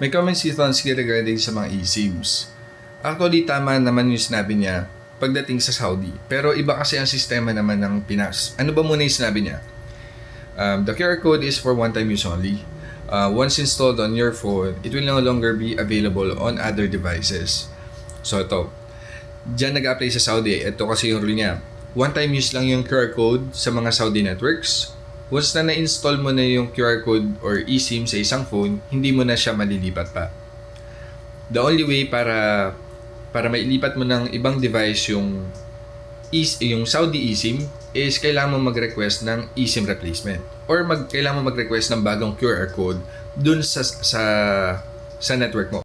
May comments si Thonsky regarding sa mga eSIMs. Actually, tama naman yung sinabi niya pagdating sa Saudi. Pero iba kasi ang sistema naman ng Pinas. Ano ba muna yung sinabi niya? The QR code is for one-time use only. Once installed on your phone, it will no longer be available on other devices. So ito, dyan nag-apply sa Saudi. Ito kasi yung rule niya. One-time use lang yung QR code sa mga Saudi networks. Once na na-install mo na yung QR code or eSIM sa isang phone, hindi mo na siya malilipat pa. The only way para mailipat mo ng ibang device yung Saudi eSIM is kailangan mo mag-request ng eSIM replacement or kailangan mo mag-request ng bagong QR code dun sa network mo.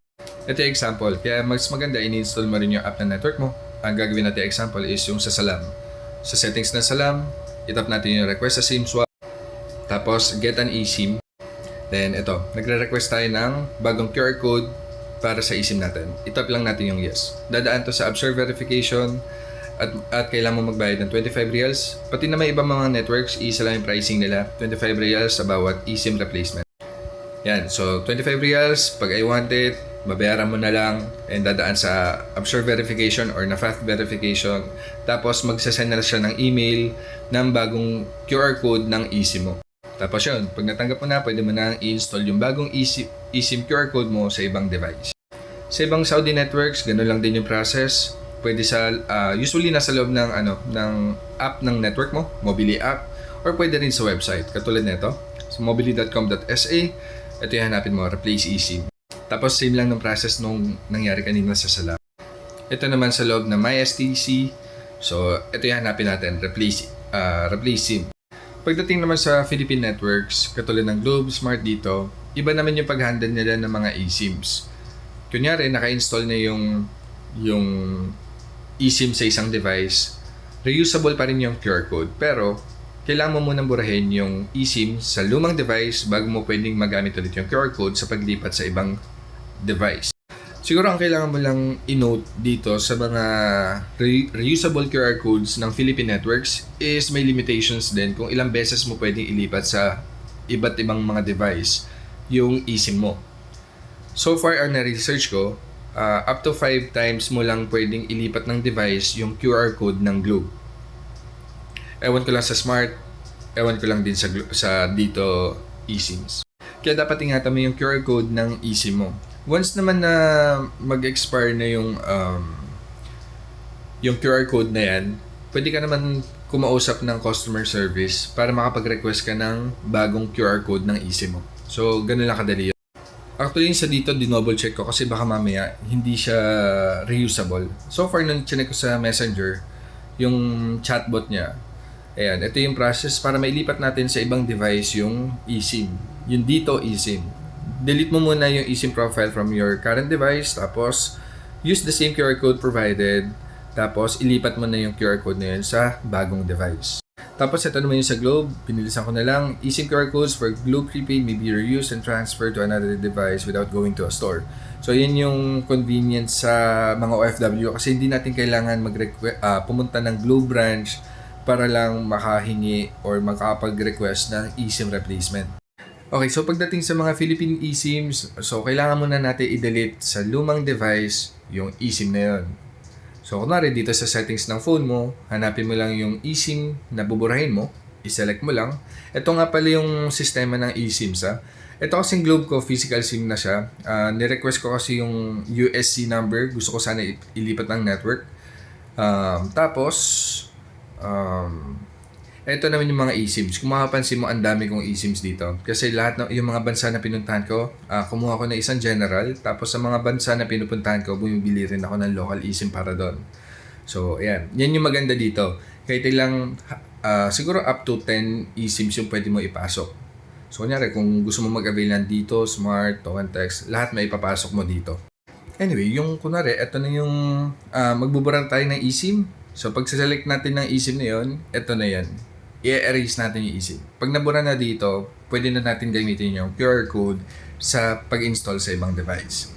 Ito yung example. Kaya mas maganda in-install mo rin yung app na network mo. Ang gagawin natin example is yung sa Salam. Sa settings ng Salam, itap natin yung request sa SIM swap. Tapos, get an eSIM. Then, ito. Nagre-request tayo ng bagong QR code para sa eSIM natin. Itap lang natin yung yes. Dadaan to sa Observe Verification at kailangan mo magbayad ng 25 reals. Pati na may ibang mga networks, isa lang yung pricing nila. 25 reals sa bawat eSIM replacement. Yan. So, 25 reals. Pag I want it, babayaran mo na lang and dadaan sa Observe Verification or na Fast Verification. Tapos, magsasend na siya ng email ng bagong QR code ng eSIM mo. Tapos yun, pag natanggap mo na, pwede mo na i-install yung bagong eSIM QR code mo sa ibang device. Sa ibang Saudi networks, ganoon lang din yung process. Pwede usually nasa loob ng app ng network mo, Mobily app, or pwede rin sa website, katulad nito, sa mobily.com.sa. Ito yung hanapin mo, replace eSIM. Tapos same lang ng process nung nangyari kanina sa Salam. Ito naman sa loob ng MySTC. So, ito yung hanapin natin, replace SIM. Pagdating naman sa Philippine networks, katulad ng Globe, Smart dito, iba naman yung pag-handle nila ng mga eSIMs. Kunyari, naka-install na yung eSIM sa isang device, reusable pa rin yung QR code. Pero, kailangan mo munang burahin yung eSIM sa lumang device bago mo pwedeng magamit ulit yung QR code sa paglipat sa ibang device. Siguro ang kailangan mo lang i-note dito sa mga reusable QR codes ng Philippine networks is may limitations din kung ilang beses mo pwedeng ilipat sa iba't ibang mga device yung eSIM mo. So far, ang na-research ko, up to 5 times mo lang pwedeng ilipat ng device yung QR code ng Globe. Ewan ko lang sa Smart, ewan ko lang din sa dito eSIMs. Kaya dapat ingatan mo yung QR code ng eSIM mo. Once naman na mag-expire na yung QR code na yan, pwede ka naman kumausap ng customer service para makapag-request ka ng bagong QR code ng eSIM mo. So, ganun lang kadali yun. Actually, sa dito, dinouble check ko kasi baka mamaya hindi siya reusable. So far, nung chinek ko sa Messenger, yung chatbot niya, ayan, ito yung process para mailipat natin sa ibang device yung eSIM. Yung dito eSIM. Delete mo muna yung eSIM profile from your current device, tapos use the same QR code provided, tapos ilipat mo na yung QR code na yun sa bagong device. Tapos ito naman yung sa Globe, pinilisan ko na lang, eSIM QR codes for Globe Prepaid may be reused and transferred to another device without going to a store. So yan yung convenience sa mga OFW kasi hindi natin kailangan pumunta ng Globe branch para lang makahingi or makapag-request ng eSIM replacement. Okay, so pagdating sa mga Philippine eSIMs, so kailangan muna natin i-delete sa lumang device yung eSIM na yun. So kunwari dito sa settings ng phone mo, hanapin mo lang yung eSIM na buburahin mo, i-select mo lang. Ito nga pala yung sistema ng eSIMs ha. Ito kasing Globe ko, physical SIM na siya. Nirequest ko kasi yung USC number, gusto ko sana ilipat ng network. Ito naman yung mga eSIMs. Kung makapansin mo, ang dami kong eSIMs dito. Kasi lahat ng yung mga bansa na pinuntahan ko, kumuha ko na isang general. Tapos sa mga bansa na pinupuntahan ko, bumibili rin ako ng local eSIM para doon. So, ayan. Yan yung maganda dito. Kahit ilang, siguro up to 10 eSIMs yung pwede mo ipasok. So, kunyari, kung gusto mo mag-avail ng dito, Smart, Token Text, lahat may ipapasok mo dito. Anyway, yung kunwari, ito na yung magbuburang tayo ng eSIM. So, pag select natin ng eSIM na yun, ito na yan. I-erase natin yung eSIM. Pag nabura na dito, pwede na natin gamitin yung QR code sa pag-install sa ibang device.